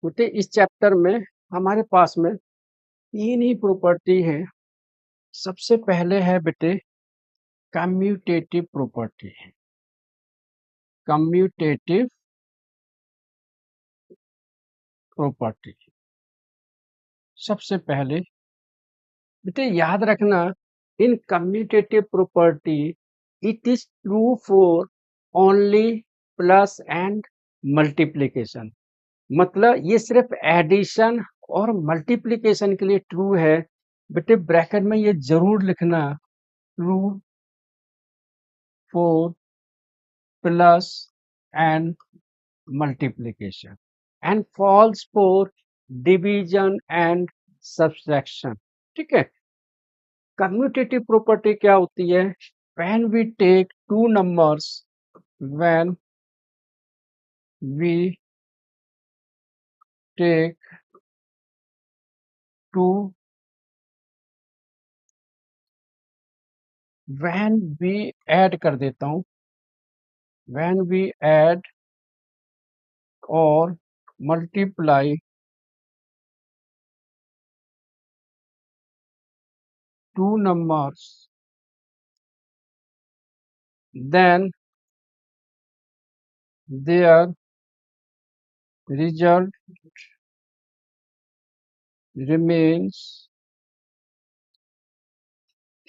बेटे इस चैप्टर में हमारे पास में तीन ही प्रॉपर्टी है। सबसे पहले है बेटे कम्यूटेटिव प्रॉपर्टी। कम्यूटेटिव प्रॉपर्टी सबसे पहले बेटे याद रखना, in commutative property it is true for only plus and multiplication. मतलब ये सिर्फ एडिशन और मल्टीप्लिकेशन के लिए ट्रू है। बेटे ब्रैकेट में ये जरूर लिखना, true for plus and multiplication and false for division and subtraction. ठीक है। कम्यूटेटिव प्रॉपर्टी क्या होती है? When we take two numbers, when we take two, when we add कर देता हूं, व्हेन वी ऐड और multiply two numbers, then their result remains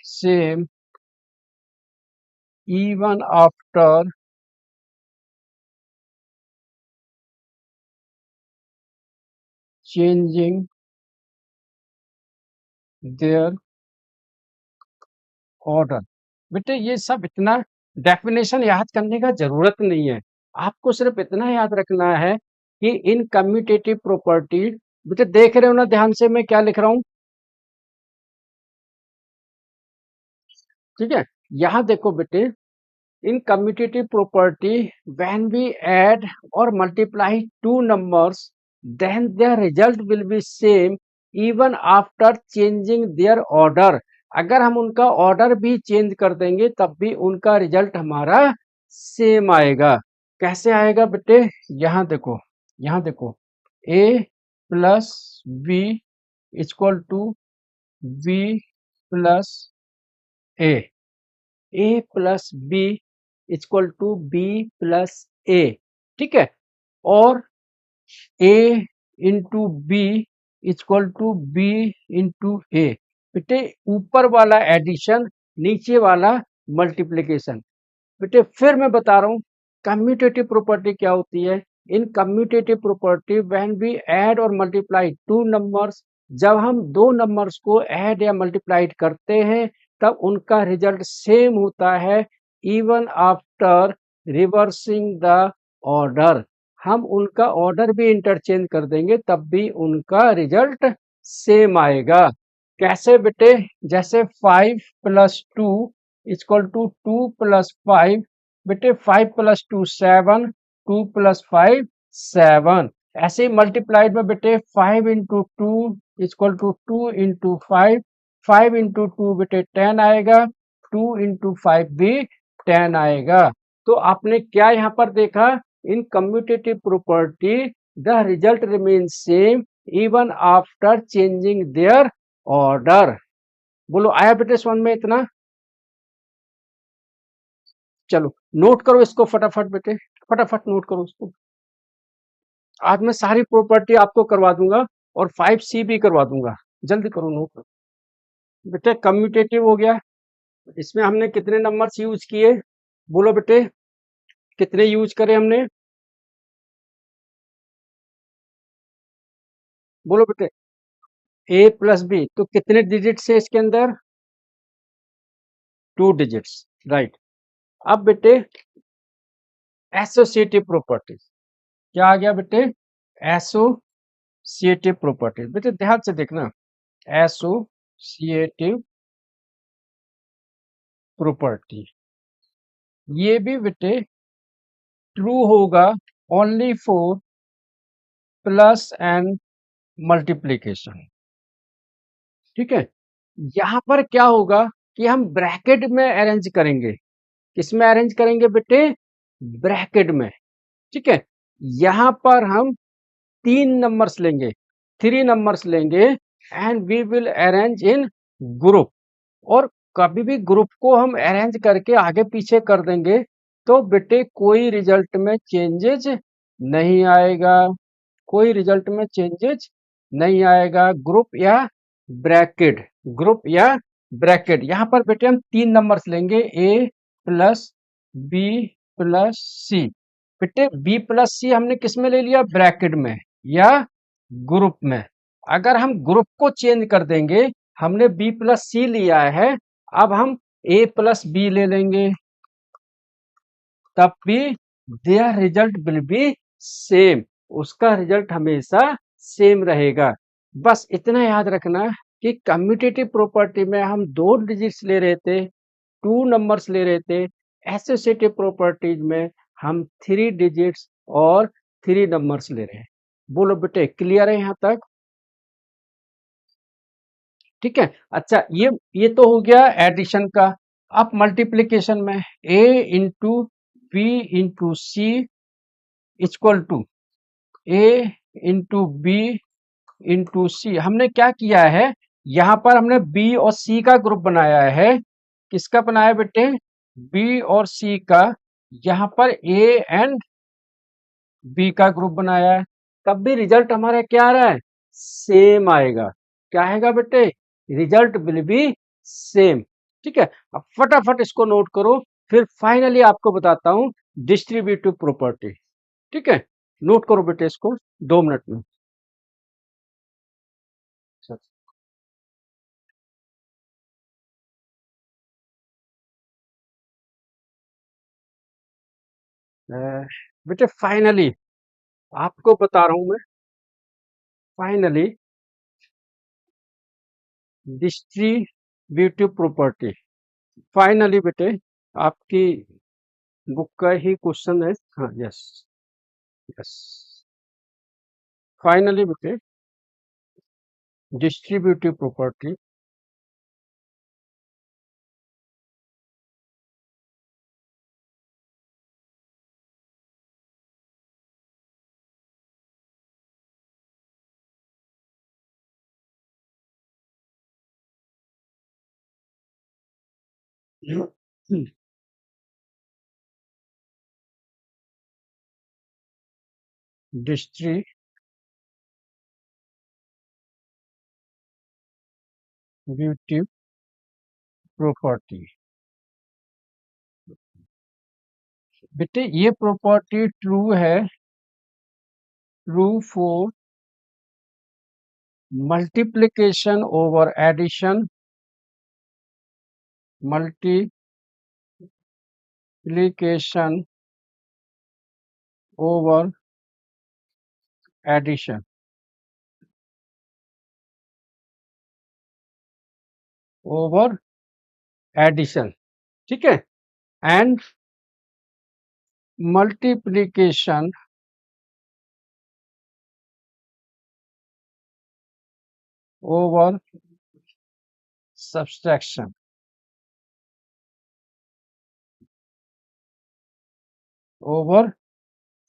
same even after changing their order। बेटे ये सब इतना डेफिनेशन याद करने का जरूरत नहीं है, आपको सिर्फ इतना याद रखना है कि इन कम्यूटेटिव प्रॉपर्टी, बेटे देख रहे हो ना ध्यान से मैं क्या लिख रहा हूं? ठीक है। यहां देखो बेटे, in commutative property when we add or multiply two numbers then their result will be same even after changing their order। अगर हम उनका ऑर्डर भी चेंज कर देंगे तब भी उनका रिजल्ट हमारा सेम आएगा। कैसे आएगा बेटे? यहां देखो, यहां देखो, a plus b equal to b plus a, a plus B equal to B plus A. ठीक है। और a into B equal to B into A. बेटे ऊपर वाला एडिशन, नीचे वाला मल्टीप्लिकेशन। बेटे फिर मैं बता रहा हूं कम्यूटेटिव प्रॉपर्टी क्या होती है। In commutative property when we add और मल्टीप्लाई टू नंबर्स, जब हम दो नंबर्स को ऐड या मल्टीप्लाइड करते हैं तब उनका रिजल्ट सेम होता है even after reversing the order. हम उनका ऑर्डर भी इंटरचेंज कर देंगे तब भी उनका रिजल्ट सेम आएगा। कैसे बेटे? जैसे 5 plus two equal to 2 plus 5। बेटे 5 प्लस 2 7, 2 प्लस 5 7। ऐसे ही मल्टीप्लाइड में बेटे 5 into two equal to 2 into 5, 5 into two बेटे 10 आएगा, 2 इंटू 5 भी 10 आएगा। तो आपने क्या यहाँ पर देखा? In commutative property the result remain same even after changing their order. बोलो आया बेटे समझ में इतना? चलो नोट करो इसको फटाफट बेटे, फटाफट नोट करो इसको। आज मैं सारी प्रॉपर्टी आपको करवा दूंगा और 5C भी करवा दूंगा। जल्दी करो, नोट करो बेटे। कम्यूटेटिव हो गया, इसमें हमने कितने नंबर्स यूज किए? बोलो बेटे कितने यूज करे हमने? बोलो बेटे a प्लस बी, तो कितने डिजिट्स है इसके अंदर? 2 डिजिट्स, राइट। अब बेटे एसोसिएटिव प्रॉपर्टीज, क्या आ गया बेटे? Associative properties. बेटे ध्यान से देखना, एसोसिएटिव प्रॉपर्टी ये भी बेटे ट्रू होगा only for plus and multiplication. ठीक है। यहां पर क्या होगा कि हम ब्रैकेट में अरेंज करेंगे। किसमें अरेंज करेंगे बेटे? ब्रैकेट में। ठीक है। यहां पर हम 3 नंबर्स लेंगे, 3 नंबर्स लेंगे and we will arrange in group. और कभी भी ग्रुप को हम अरेंज करके आगे पीछे कर देंगे तो बेटे कोई रिजल्ट में चेंजेज नहीं आएगा, कोई रिजल्ट में चेंजेज नहीं आएगा। ग्रुप या ब्रैकेट, ग्रुप या ब्रैकेट, यहाँ पर बेटे हम 3 नंबर्स लेंगे, ए प्लस बी प्लस सी। बेटे बी प्लस सी हमने किस में ले लिया, ब्रैकेट में या ग्रुप में। अगर हम ग्रुप को चेंज कर देंगे, हमने बी प्लस सी लिया है, अब हम ए प्लस बी ले लेंगे, तब भी there result will be same, उसका रिजल्ट हमेशा सेम रहेगा। बस इतना याद रखना कि कम्यूटेटिव प्रॉपर्टी में हम 2 डिजिट्स ले रहे थे, 2 नंबर्स ले रहे थे। एसोसिएटिव प्रॉपर्टीज में हम 3 डिजिट्स और 3 नंबर्स ले रहे हैं। बोलो बेटे क्लियर है यहाँ तक? ठीक है। अच्छा, ये तो हो गया एडिशन का। अब मल्टीप्लिकेशन में a into B into C equal to a into B into C. हमने क्या किया है, यहाँ पर हमने b और c का ग्रुप बनाया है। किसका बनाया बेटे, b और c का। यहाँ पर a एंड b का ग्रुप बनाया है, तब भी रिजल्ट हमारा क्या आ रहा है, सेम आएगा। क्या आएगा बेटे, रिजल्ट विल बी सेम। ठीक है, अब फटाफट इसको नोट करो, फिर फाइनली आपको बताता हूं डिस्ट्रीब्यूटिव प्रॉपर्टी। ठीक है, नोट करो बेटे इसको 2 मिनट में। बेटे फाइनली आपको बता रहा हूं मैं, फाइनली डिस्ट्रीब्यूटिव प्रॉपर्टी। फाइनली बेटे आपकी बुक का ही क्वेश्चन है। हाँ, यस यस, फाइनली बेटे डिस्ट्रीब्यूटिव प्रॉपर्टी डिस्ट्रीब्यूटिव प्रॉपर्टी। बेटे ये प्रॉपर्टी ट्रू है, true for multiplication over addition, multiplication over addition, over addition. ठीक है, and multiplication over subtraction, over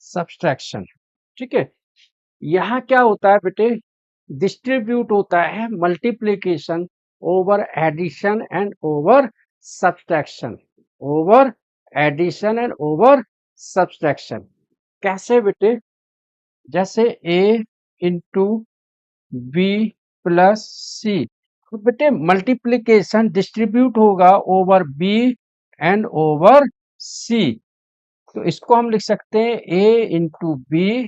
subtraction. ठीक है, यहाँ क्या होता है बेटे, डिस्ट्रीब्यूट होता है multiplication over addition and over subtraction, over addition and over subtraction. कैसे बेटे, जैसे a into B plus C, तो बेटे मल्टीप्लिकेशन डिस्ट्रीब्यूट होगा over b and over c। तो इसको हम लिख सकते हैं a into B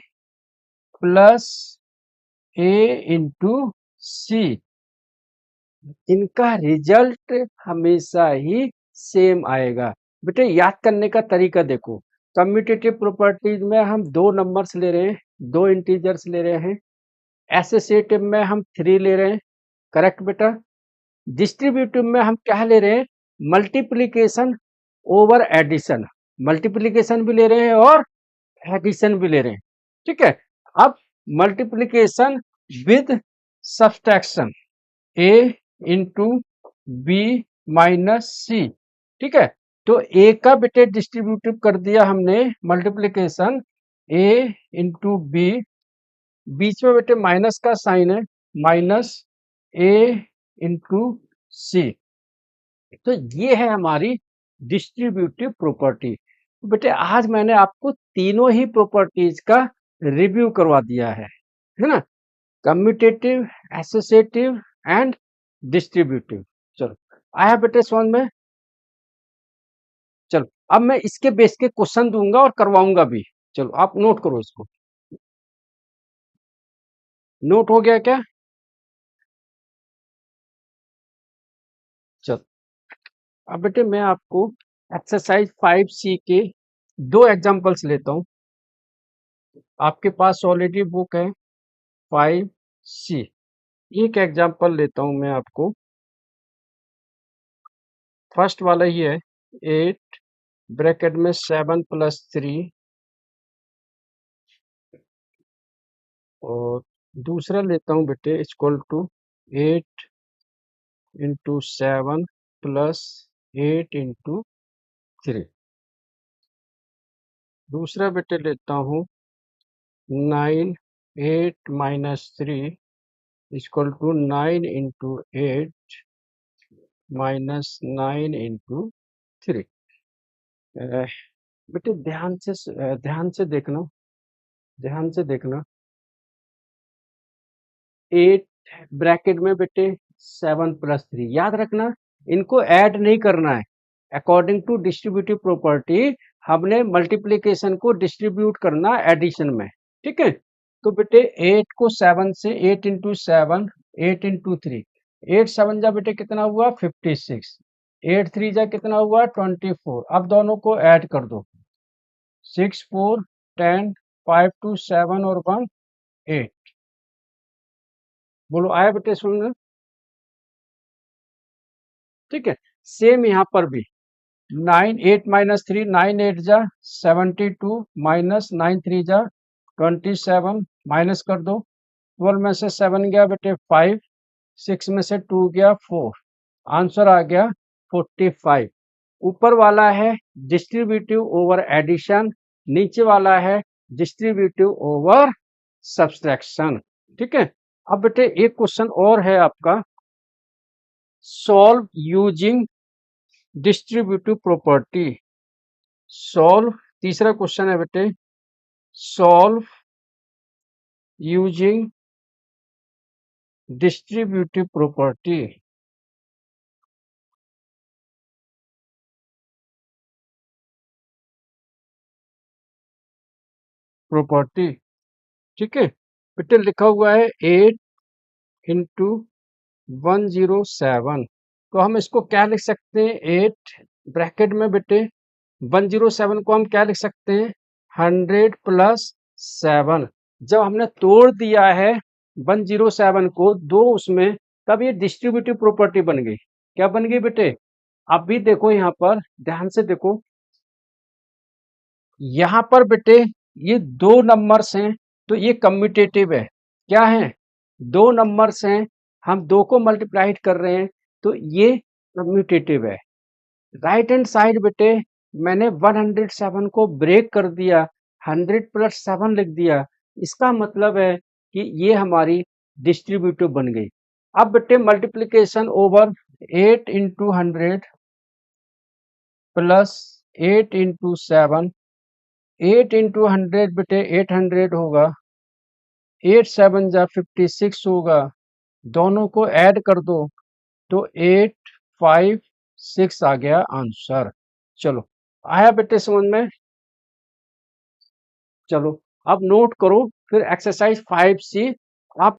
plus a into C. इनका रिजल्ट हमेशा ही सेम आएगा। बेटे याद करने का तरीका देखो, कम्यूटेटिव प्रॉपर्टीज में हम 2 नंबर्स ले रहे हैं, 2 इंटीजर्स ले रहे हैं। एसोसिएटिव में हम 3 ले रहे हैं, करेक्ट बेटा। डिस्ट्रीब्यूटिव में हम क्या ले रहे हैं, मल्टीप्लिकेशन ओवर एडिशन, मल्टीप्लिकेशन भी ले रहे हैं और एडिशन भी ले रहे हैं। ठीक है, अब multiplication with subtraction, A into B minus C. ठीक है, तो ए का बेटे डिस्ट्रीब्यूटिव कर दिया हमने मल्टीप्लिकेशन, ए इंटू बी बीच में बेटे माइनस का साइन है, माइनस ए इंटू सी। तो ये है हमारी डिस्ट्रीब्यूटिव प्रॉपर्टी। तो बेटे आज मैंने आपको तीनों ही प्रॉपर्टीज का रिव्यू करवा दिया है ना, कम्यूटेटिव, एसोसिएटिव एंड डिस्ट्रीब्यूटिव। चलो आया बेटे समझ में। चलो अब मैं इसके बेस के क्वेश्चन दूंगा और करवाऊंगा भी। चलो आप नोट करो इसको। नोट हो गया क्या? चलो अब बेटे मैं आपको एक्सरसाइज 5C के दो एग्जांपल्स लेता हूं। आपके पास ऑलरेडी बुक है 5C। एक एग्जांपल लेता हूं मैं आपको। फर्स्ट वाला ही है 8 ब्रैकेट में 7 प्लस 3, और दूसरा लेता हूं बेटे equal to 8 into 7 plus 8 into 3। दूसरा बेटे लेता हूं 9 8 minus 3 equal to 9 into 8 minus 9 into 3। बेटे ध्यान से देखना। 8 ब्रैकेट में बेटे 7 प्लस 3, याद रखना इनको ऐड नहीं करना है। अकॉर्डिंग टू डिस्ट्रीब्यूटिव प्रॉपर्टी हमने मल्टीप्लिकेशन को डिस्ट्रीब्यूट करना एडिशन में, ठीक है। तो बेटे 8 को 7 से 8 इंटू 7 8 इंटू 3, 8 7 जा बेटे कितना हुआ 56, 8 3 जा कितना हुआ 24। अब दोनों को ऐड कर दो, 6 4 10 5 2 7 और 1 8। बोलो आया बेटे सुन। ठीक है, सेम यहाँ पर भी 9 8 माइनस 3, 9 8 जा 72 माइनस 9 3 जा 27, माइनस कर दो। 12 में से 7 गया बेटे 5, 6 में से 2 गया 4, आंसर आ गया 45। ऊपर वाला है डिस्ट्रीब्यूटिव ओवर एडिशन, नीचे वाला है डिस्ट्रीब्यूटिव ओवर सब्सट्रैक्शन। ठीक है, अब बेटे एक क्वेश्चन और है आपका, solve using distributive property. Solve, तीसरा क्वेश्चन है बेटे, solve using distributive property. Property ठीक है बेटे, लिखा हुआ है 8 इंटू 107। तो हम इसको क्या लिख सकते हैं, 8 ब्रैकेट में बेटे 107 को हम क्या लिख सकते हैं 100 प्लस 7। जब हमने तोड़ दिया है 107 को दो उसमें, तब ये डिस्ट्रीब्यूटिव प्रॉपर्टी बन गई। क्या बन गई बेटे? अब भी देखो यहाँ पर ध्यान से देखो, यहाँ पर बेटे ये दो नंबर्स हैं तो ये कम्यूटेटिव है। क्या है? दो नंबर्स हैं, हम दो को मल्टीप्लाइड कर रहे हैं तो ये कम्यूटेटिव है। राइट हैंड साइड बेटे मैंने 107 को ब्रेक कर दिया, 100 प्लस 7 लिख दिया, इसका मतलब है कि ये हमारी डिस्ट्रीब्यूटिव बन गई। अब बेटे multiplication over 8 into 100 plus 8 into 7, 8 into 100 बेटे 800 होगा, 8 7 जा 56 होगा, दोनों को ऐड कर दो तो 8 5 6 आ गया आंसर। चलो आया बेटे समझ में। चलो अब नोट करो फिर एक्सरसाइज 5C